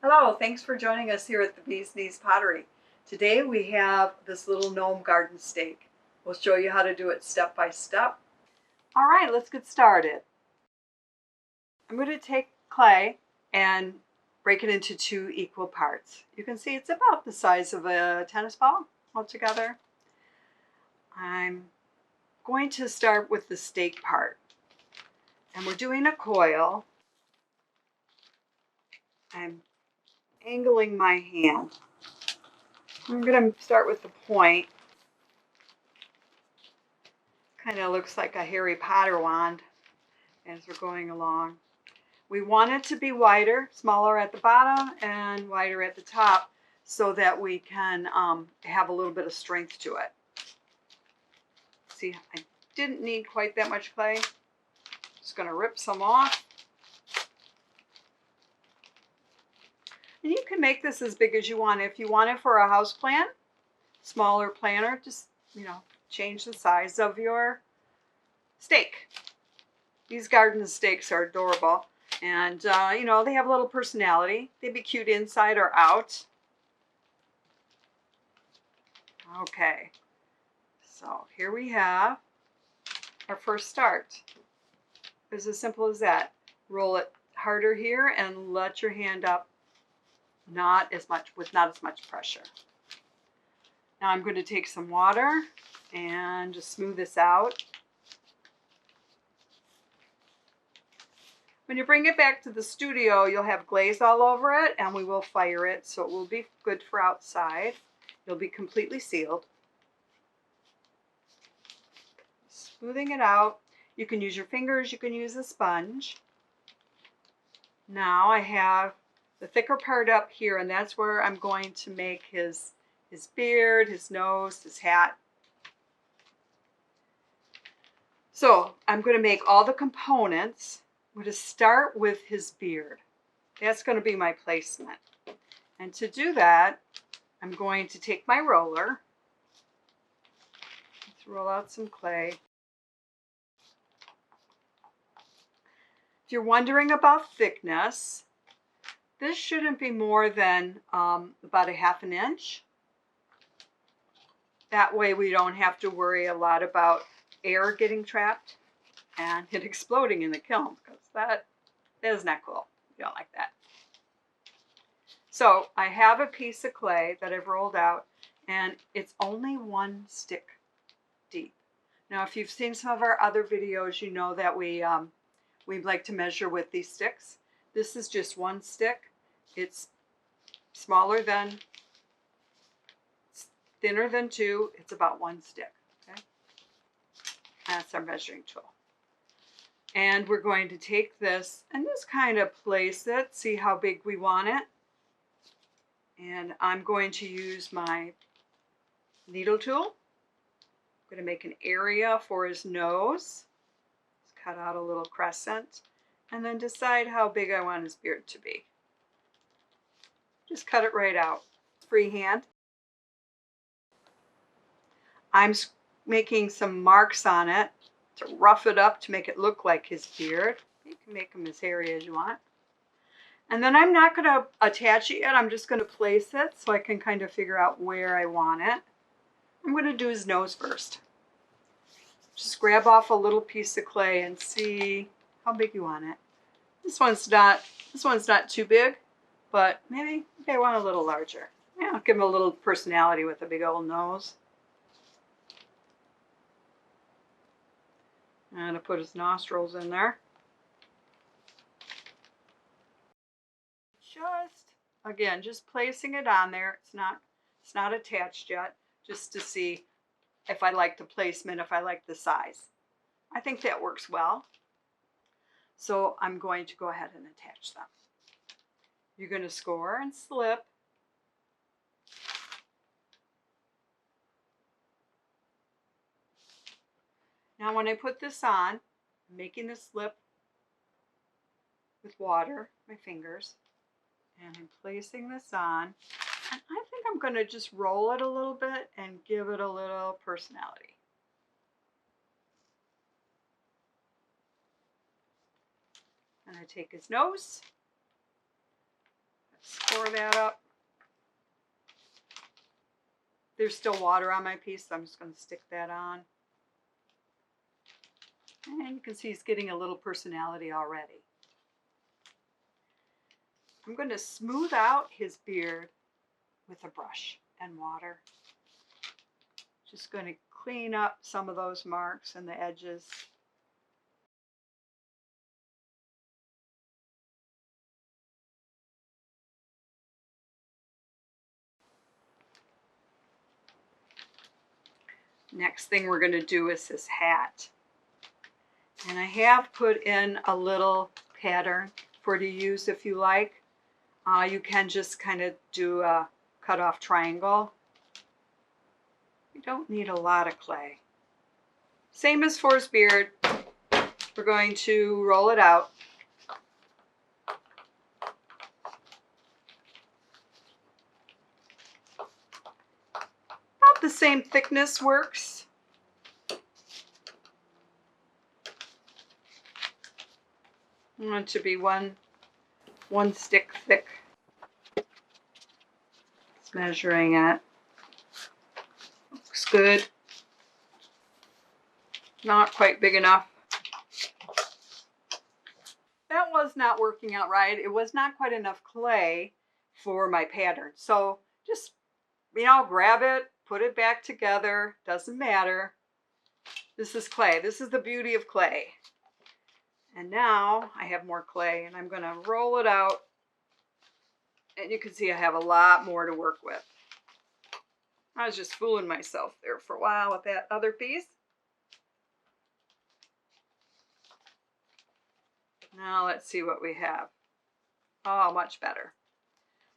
Hello, thanks for joining us here at the Bee's Knees Pottery. Today we have this little gnome garden stake. We'll show you how to do it step by step. All right, let's get started. I'm going to take clay and break it into 2 equal parts. You can see it's about the size of a tennis ball altogether. I'm going to start with the stake part. And we're doing a coil. I'm angling my hand. I'm going to start with the point. Kind of looks like a Harry Potter wand as we're going along. We want it to be wider, smaller at the bottom and wider at the top so that we can have a little bit of strength to it. See, I didn't need quite that much clay. Just going to rip some off. And you can make this as big as you want. If you want it for a house plant, smaller planter, just, change the size of your stake. These garden stakes are adorable. And, they have a little personality. They'd be cute inside or out. Okay. So here we have our first start. It's as simple as that. Roll it harder here and let your hand up with not as much pressure. Now I'm going to take some water and just smooth this out. When you bring it back to the studio, you'll have glaze all over it, and we will fire it, so it will be good for outside. It'll be completely sealed. Smoothing it out. You can use your fingers, you can use a sponge. Now I have the thicker part up here, and that's where I'm going to make his beard, his nose, his hat. So I'm going to make all the components. I'm going to start with his beard. That's going to be my placement. And to do that, I'm going to take my roller. Let's roll out some clay. If you're wondering about thickness, this shouldn't be more than about 1/2 inch. That way we don't have to worry a lot about air getting trapped and it exploding in the kiln, because that is not cool. You don't like that. So I have a piece of clay that I've rolled out, and it's only 1 stick deep. Now, if you've seen some of our other videos, you know that we like to measure with these sticks. This is just 1 stick. It's thinner than 2. It's about 1 stick. Okay, that's our measuring tool. And we're going to take this and just kind of place it, see how big we want it. And I'm going to use my needle tool. I'm going to make an area for his nose. Let's cut out a little crescent and then decide how big I want his beard to be. Just cut it right out. Freehand. I'm making some marks on it to rough it up to make it look like his beard. You can make them as hairy as you want. And then I'm not going to attach it yet. I'm just going to place it so I can kind of figure out where I want it. I'm going to do his nose first. Just grab off a little piece of clay and see how big you want it. This one's not too big, but maybe I want a little larger. Yeah, I'll give him a little personality with a big old nose. I'm going to put his nostrils in there. Just placing it on there. It's not attached yet, just to see if I like the placement, if I like the size. I think that works well. So I'm going to go ahead and attach them. You're going to score and slip. Now when I put this on, I'm making the slip with water, my fingers, and I'm placing this on. And I think I'm going to just roll it a little bit and give it a little personality. And I take his nose, Score that up. There's still water on my piece, so I'm just going to stick that on. And you can see he's getting a little personality already. I'm going to smooth out his beard with a brush and water. Just going to clean up some of those marks and the edges. Next thing we're going to do is this hat. And I have put in a little pattern for to use if you like. You can just kind of do a cut off triangle. You don't need a lot of clay. Same as for his beard. We're going to roll it out. About the same thickness works. I want it to be one stick thick. Just measuring it. Looks good. Not quite big enough. That was not working out right. It was not quite enough clay for my pattern. So just, grab it, put it back together. Doesn't matter. This is clay. This is the beauty of clay. And now I have more clay and I'm going to roll it out. And you can see I have a lot more to work with. I was just fooling myself there for a while with that other piece. Now let's see what we have. Oh, much better.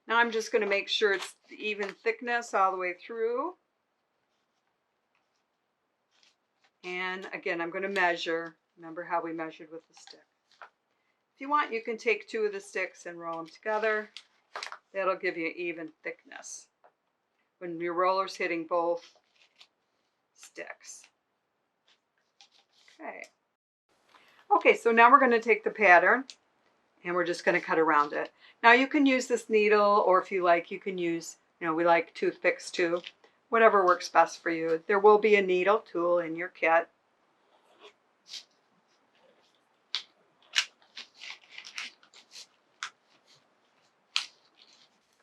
Now I'm just going to make sure it's the even thickness all the way through. And again, I'm going to measure. Remember how we measured with the stick. If you want, you can take 2 of the sticks and roll them together. That'll give you even thickness when your roller's hitting both sticks. Okay, so now we're going to take the pattern and we're just going to cut around it. Now you can use this needle, or if you like, you can use, we like toothpicks too. Whatever works best for you. There will be a needle tool in your kit.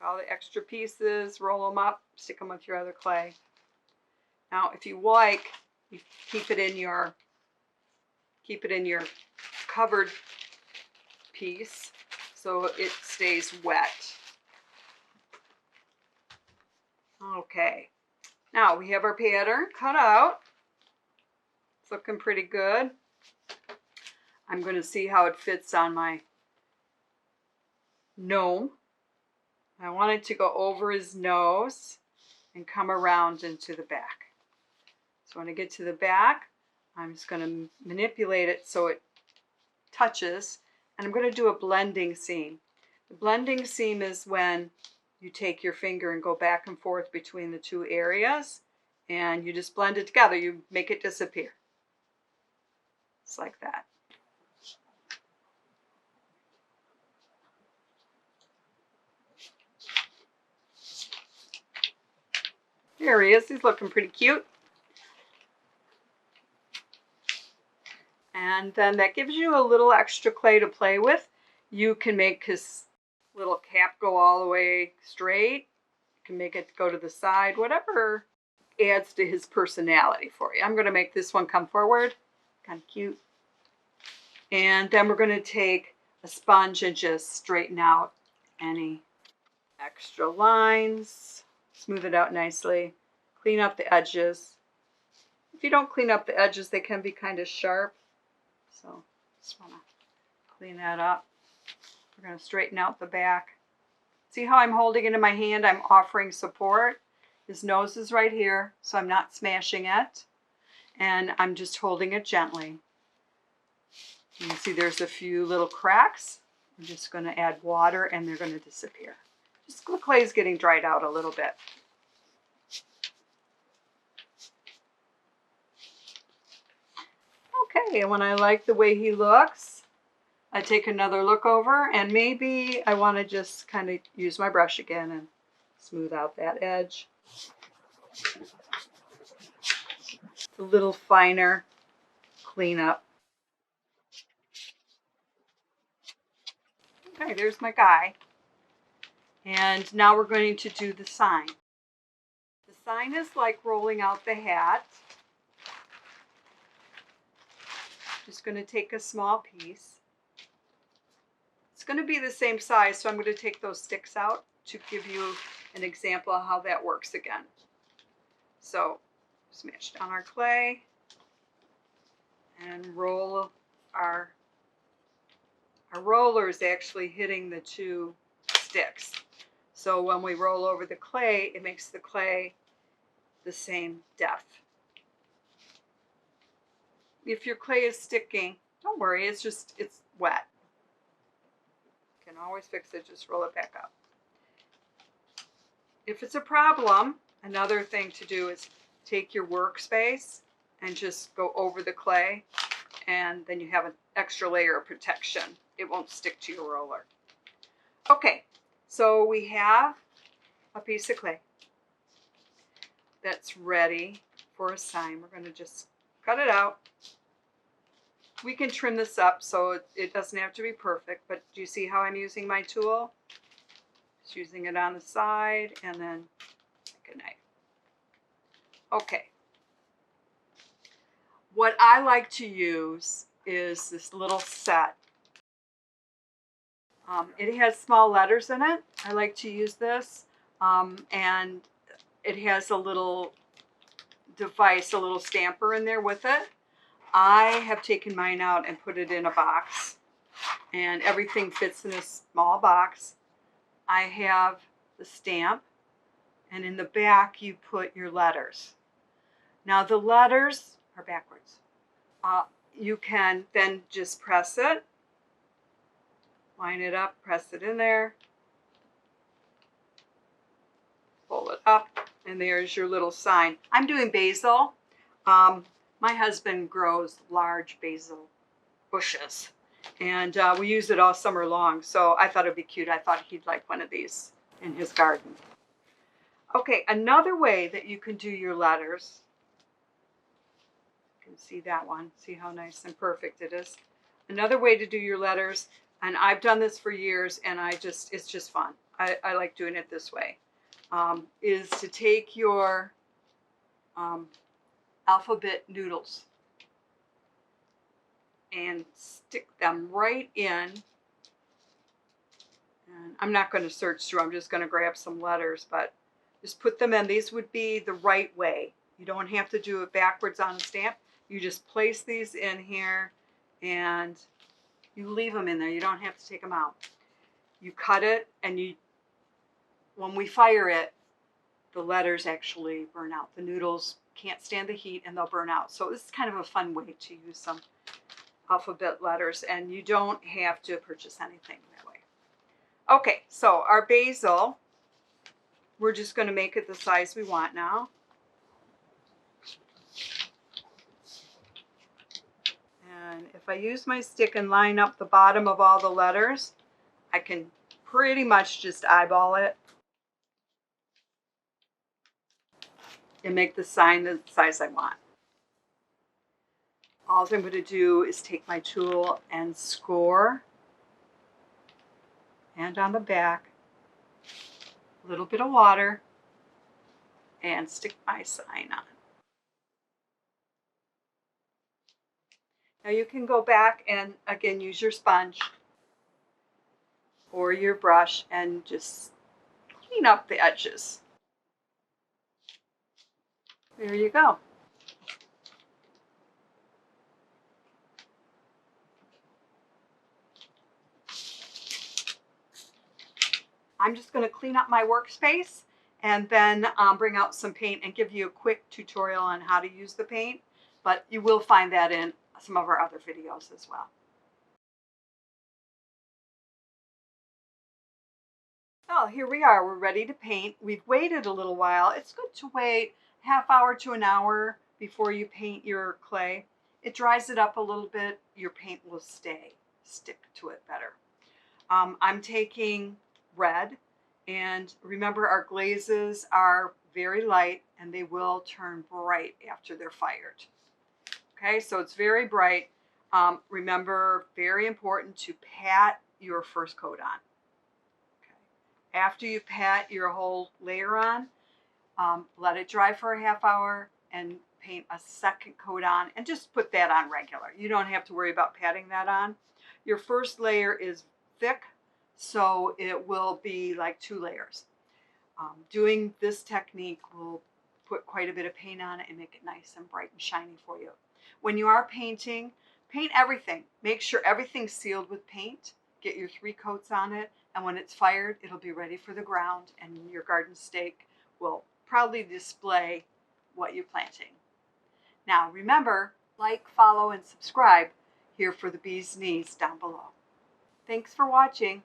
All the extra pieces, roll them up, stick them with your other clay. Now, if you like, you keep it in your covered piece so it stays wet. Okay, now we have our pattern cut out. It's looking pretty good. I'm going to see how it fits on my gnome. I want it to go over his nose and come around into the back. So when I get to the back, I'm just going to manipulate it so it touches, and I'm going to do a blending seam. The blending seam is when you take your finger and go back and forth between the 2 areas, and you just blend it together. You make it disappear. It's like that. There he is. He's looking pretty cute. And then that gives you a little extra clay to play with. You can make his little cap go all the way straight. You can make it go to the side, whatever adds to his personality for you. I'm going to make this one come forward. Kind of cute. And then we're going to take a sponge and just straighten out any extra lines. Smooth it out nicely. Clean up the edges. If you don't clean up the edges, they can be kind of sharp. So just want to clean that up. We're going to straighten out the back. See how I'm holding it in my hand? I'm offering support. His nose is right here, so I'm not smashing it. And I'm just holding it gently. You can see there's a few little cracks. I'm just going to add water and they're going to disappear. Just the clay is getting dried out a little bit. Okay, and when I like the way he looks, I take another look over, and maybe I want to just kind of use my brush again and smooth out that edge. A little finer cleanup. Okay, there's my guy. And now we're going to do the sign. The sign is like rolling out the hat. Just going to take a small piece. It's going to be the same size, so I'm going to take those sticks out to give you an example of how that works again. So smash down our clay and roll our roller is actually hitting the two sticks. So when we roll over the clay, it makes the clay the same depth. If your clay is sticking, don't worry, it's wet. You can always fix it, just roll it back up. If it's a problem, another thing to do is take your workspace and just go over the clay, and then you have an extra layer of protection. It won't stick to your roller. Okay, so we have a piece of clay that's ready for a sign. We're going to just cut it out. We can trim this up so it doesn't have to be perfect, but do you see how I'm using my tool? Just using it on the side and then like a knife. Okay. What I like to use is this little set. It has small letters in it. I like to use this, and it has a little device, a little stamper in there with it. I have taken mine out and put it in a box, and everything fits in a small box. I have the stamp, and in the back you put your letters. Now the letters are backwards. You can then just press it, line it up, press it in there, pull it up, and there's your little sign. I'm doing basil. My husband grows large basil bushes, and we use it all summer long, so I thought it'd be cute. I thought he'd like one of these in his garden. Okay, another way that you can do your letters, you can see that one, see how nice and perfect it is. Another way to do your letters, and I've done this for years, and it's just fun. I like doing it this way, is to take your alphabet noodles and stick them right in. And I'm not going to search through, I'm just going to grab some letters, but just put them in. These would be the right way. You don't have to do it backwards on a stamp. You just place these in here and you leave them in there. You don't have to take them out. You cut it, and when we fire it, the letters actually burn out. The noodles can't stand the heat and they'll burn out. So this is kind of a fun way to use some alphabet letters, and you don't have to purchase anything that way. Okay, so our basil, we're just going to make it the size we want now. And if I use my stick and line up the bottom of all the letters, I can pretty much just eyeball it and make the sign the size I want. All I'm going to do is take my tool and score, and on the back, a little bit of water, and stick my sign on. Now you can go back and again use your sponge or your brush and just clean up the edges. There you go. I'm just going to clean up my workspace and then bring out some paint and give you a quick tutorial on how to use the paint, but you will find that in some of our other videos as well. Oh, here we are. We're ready to paint. We've waited a little while. It's good to wait half hour to an hour before you paint your clay. It dries it up a little bit. Your paint will stay. stick to it better. I'm taking red, and remember our glazes are very light and they will turn bright after they're fired. Okay, so it's very bright. Remember, very important to pat your first coat on. Okay. After you pat your whole layer on, let it dry for a half hour and paint a second coat on, and just put that on regular. You don't have to worry about patting that on. Your first layer is thick, so it will be like 2 layers. Doing this technique will put quite a bit of paint on it and make it nice and bright and shiny for you. When you are painting, paint everything. Make sure everything's sealed with paint. Get your 3 coats on it, and when it's fired, it'll be ready for the ground, and your garden stake will proudly display what you're planting. Now remember, like, follow, and subscribe here for the bee's knees down below. Thanks for watching.